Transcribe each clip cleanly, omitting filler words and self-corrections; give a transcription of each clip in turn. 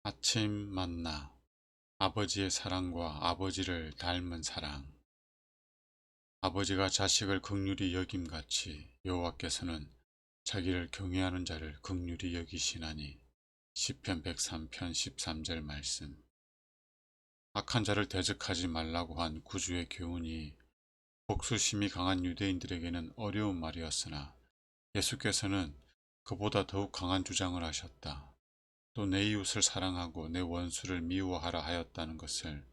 아침 만나 아버지의 사랑과 아버지를 닮은 사랑. 아버지가 자식을 긍휼히 여김같이 여호와께서는 자기를 경외하는 자를 긍휼히 여기시나니. 시편 103편 13절 말씀. 악한 자를 대적하지 말라고 한 구주의 교훈이 복수심이 강한 유대인들에게는 어려운 말이었으나 예수께서는 그보다 더욱 강한 주장을 하셨다. 또 내 이웃을 사랑하고 내 원수를 미워하라 하였다는 것을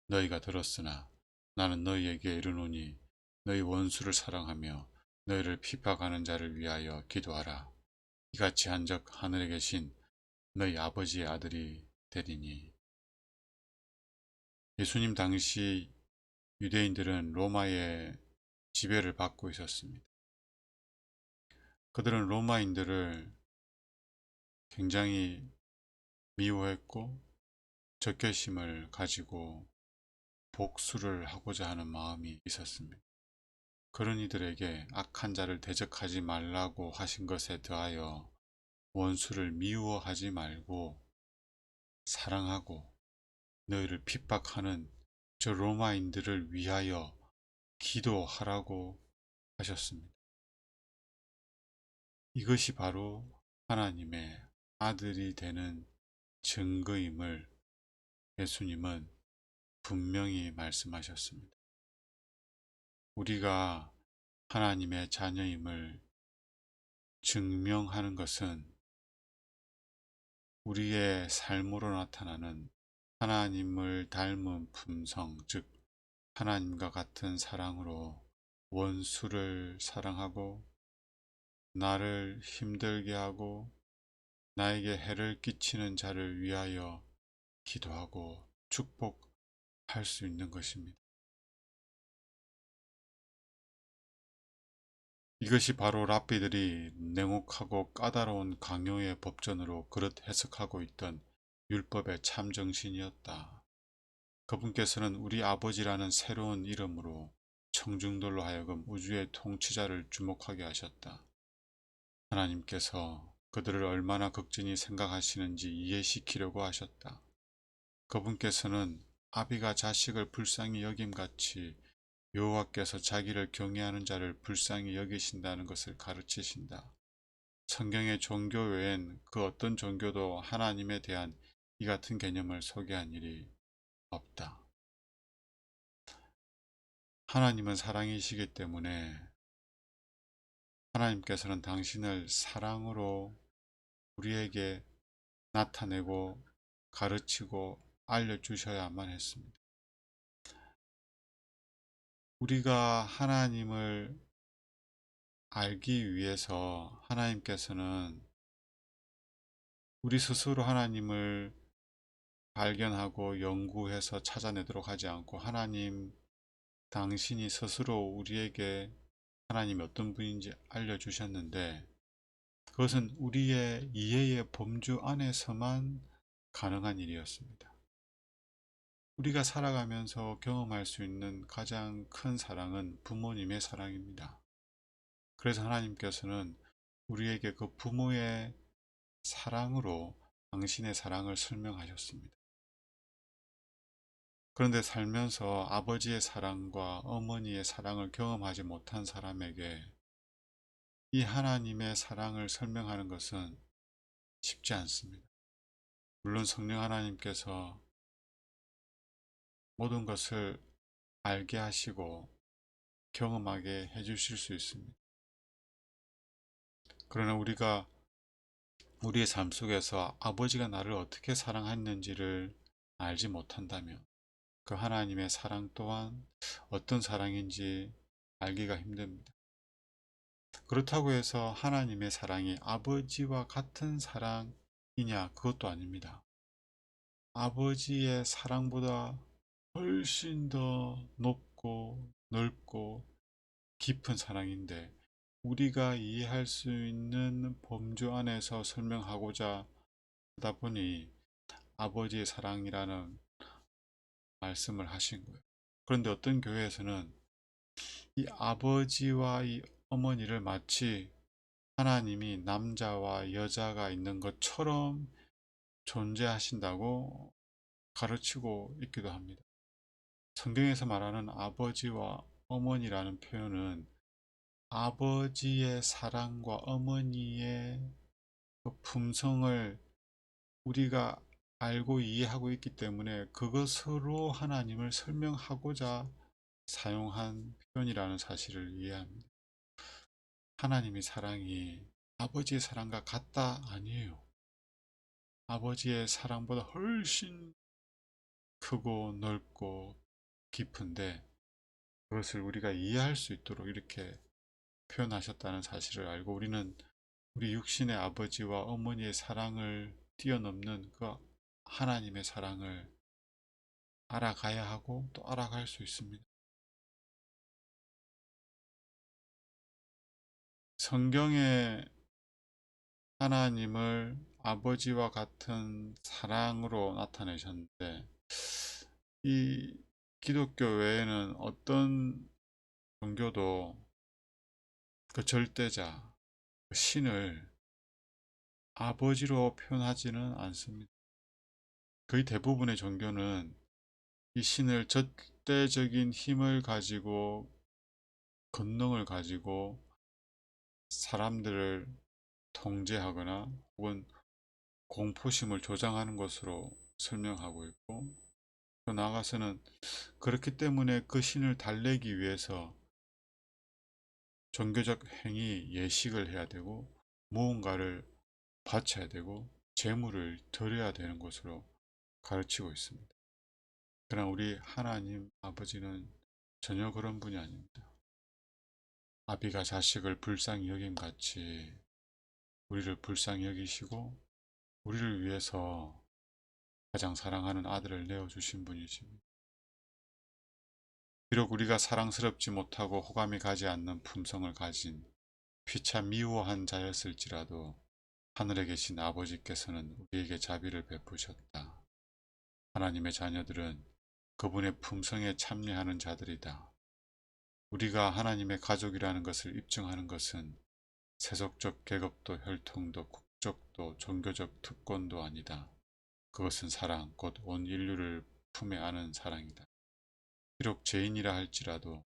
너희가 들었으나 나는 너희에게 이르노니 너희 원수를 사랑하며 너희를 핍박하는 자를 위하여 기도하라. 이같이 한즉 하늘에 계신 너희 아버지의 아들이 되리니. 예수님 당시 유대인들은 로마의 지배를 받고 있었습니다. 그들은 로마인들을 굉장히 미워했고 적개심을 가지고 복수를 하고자 하는 마음이 있었습니다. 그런 이들에게 악한 자를 대적하지 말라고 하신 것에 더하여 원수를 미워하지 말고 사랑하고 너희를 핍박하는 저 로마인들을 위하여 기도하라고 하셨습니다. 이것이 바로 하나님의 아들이 되는 증거임을 예수님은 분명히 말씀하셨습니다. 우리가 하나님의 자녀임을 증명하는 것은 우리의 삶으로 나타나는 하나님을 닮은 품성, 즉 하나님과 같은 사랑으로 원수를 사랑하고 나를 힘들게 하고 나에게 해를 끼치는 자를 위하여 기도하고 축복할 수 있는 것입니다. 이것이 바로 랍비들이 냉혹하고 까다로운 강요의 법전으로 그릇 해석하고 있던 율법의 참정신이었다. 그분께서는 우리 아버지라는 새로운 이름으로 청중들로 하여금 우주의 통치자를 주목하게 하셨다. 하나님께서 그들을 얼마나 극진히 생각하시는지 이해시키려고 하셨다. 그분께서는 아비가 자식을 불쌍히 여김같이 여호와께서 자기를 경외하는 자를 불쌍히 여기신다는 것을 가르치신다. 성경의 종교 외엔 그 어떤 종교도 하나님에 대한 이 같은 개념을 소개한 일이 없다. 하나님은 사랑이시기 때문에 하나님께서는 당신을 사랑으로 우리에게 나타내고 가르치고 알려주셔야만 했습니다. 우리가 하나님을 알기 위해서 하나님께서는 우리 스스로 하나님을 발견하고 연구해서 찾아내도록 하지 않고 하나님 당신이 스스로 우리에게 하나님이 어떤 분인지 알려주셨는데 그것은 우리의 이해의 범주 안에서만 가능한 일이었습니다. 우리가 살아가면서 경험할 수 있는 가장 큰 사랑은 부모님의 사랑입니다. 그래서 하나님께서는 우리에게 그 부모의 사랑으로 당신의 사랑을 설명하셨습니다. 그런데 살면서 아버지의 사랑과 어머니의 사랑을 경험하지 못한 사람에게 이 하나님의 사랑을 설명하는 것은 쉽지 않습니다. 물론 성령 하나님께서 모든 것을 알게 하시고 경험하게 해주실 수 있습니다. 그러나 우리가 우리의 삶 속에서 아버지가 나를 어떻게 사랑했는지를 알지 못한다면 그 하나님의 사랑 또한 어떤 사랑인지 알기가 힘듭니다. 그렇다고 해서 하나님의 사랑이 아버지와 같은 사랑이냐? 그것도 아닙니다. 아버지의 사랑보다 훨씬 더 높고 넓고 깊은 사랑인데 우리가 이해할 수 있는 범주 안에서 설명하고자 하다 보니 아버지의 사랑이라는 말씀을 하신 거예요. 그런데 어떤 교회에서는 이 아버지와 이 어머니를 마치 하나님이 남자와 여자가 있는 것처럼 존재하신다고 가르치고 있기도 합니다. 성경에서 말하는 아버지와 어머니라는 표현은 아버지의 사랑과 어머니의 그 품성을 우리가 알고 이해하고 있기 때문에 그것으로 하나님을 설명하고자 사용한 표현이라는 사실을 이해합니다. 하나님의 사랑이 아버지의 사랑과 같다? 아니에요. 아버지의 사랑보다 훨씬 크고 넓고 깊은데 그것을 우리가 이해할 수 있도록 이렇게 표현하셨다는 사실을 알고 우리는 우리 육신의 아버지와 어머니의 사랑을 뛰어넘는 그 하나님의 사랑을 알아가야 하고 또 알아갈 수 있습니다. 성경에 하나님을 아버지와 같은 사랑으로 나타내셨는데 이 기독교 외에는 어떤 종교도 그 절대자, 그 신을 아버지로 표현하지는 않습니다. 거의 대부분의 종교는 이 신을 절대적인 힘을 가지고 권능을 가지고 사람들을 통제하거나 혹은 공포심을 조장하는 것으로 설명하고 있고 또 나아가서는 그렇기 때문에 그 신을 달래기 위해서 종교적 행위, 예식을 해야 되고 무언가를 바쳐야 되고 재물을 드려야 되는 것으로 가르치고 있습니다. 그러나 우리 하나님 아버지는 전혀 그런 분이 아닙니다. 아비가 자식을 불쌍히 여김같이 우리를 불쌍히 여기시고 우리를 위해서 가장 사랑하는 아들을 내어주신 분이십니다. 비록 우리가 사랑스럽지 못하고 호감이 가지 않는 품성을 가진 피차 미워한 자였을지라도 하늘에 계신 아버지께서는 우리에게 자비를 베푸셨다. 하나님의 자녀들은 그분의 품성에 참여하는 자들이다. 우리가 하나님의 가족이라는 것을 입증하는 것은 세속적 계급도 혈통도 국적도 종교적 특권도 아니다. 그것은 사랑, 곧 온 인류를 품에 안은 사랑이다. 비록 죄인이라 할지라도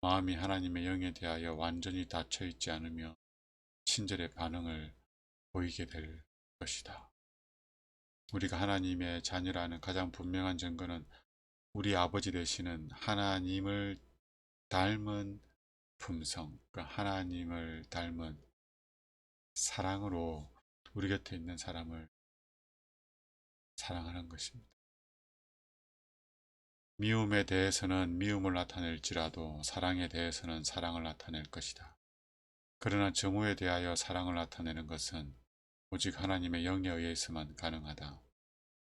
마음이 하나님의 영에 대하여 완전히 닫혀 있지 않으며 친절의 반응을 보이게 될 것이다. 우리가 하나님의 자녀라는 가장 분명한 증거는 우리 아버지 되시는 하나님을 닮은 품성, 그러니까 하나님을 닮은 사랑으로 우리 곁에 있는 사람을 사랑하는 것입니다. 미움에 대해서는 미움을 나타낼지라도 사랑에 대해서는 사랑을 나타낼 것이다. 그러나 정오에 대하여 사랑을 나타내는 것은 오직 하나님의 영에 의해서만 가능하다.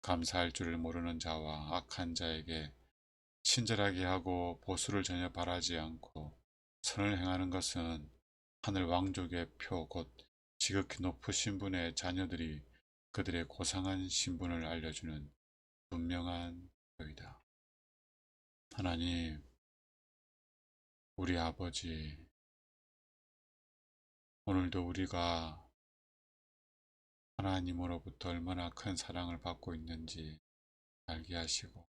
감사할 줄을 모르는 자와 악한 자에게 친절하게 하고 보수를 전혀 바라지 않고 선을 행하는 것은 하늘 왕족의 표 곧 지극히 높으신 분의 자녀들이 그들의 고상한 신분을 알려주는 분명한 표이다. 하나님, 우리 아버지, 오늘도 우리가 하나님으로부터 얼마나 큰 사랑을 받고 있는지 알게 하시고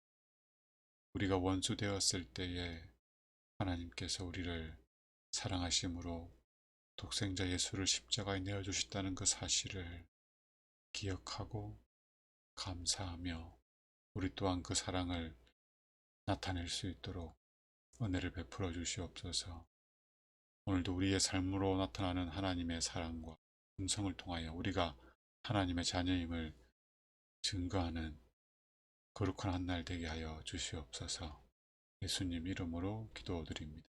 우리가 원수 되었을 때에 하나님께서 우리를 사랑하심으로 독생자 예수를 십자가에 내어주셨다는 그 사실을 기억하고 감사하며 우리 또한 그 사랑을 나타낼 수 있도록 은혜를 베풀어 주시옵소서. 오늘도 우리의 삶으로 나타나는 하나님의 사랑과 음성을 통하여 우리가 하나님의 자녀임을 증거하는 거룩한 한 날 되게 하여 주시옵소서. 예수님 이름으로 기도드립니다.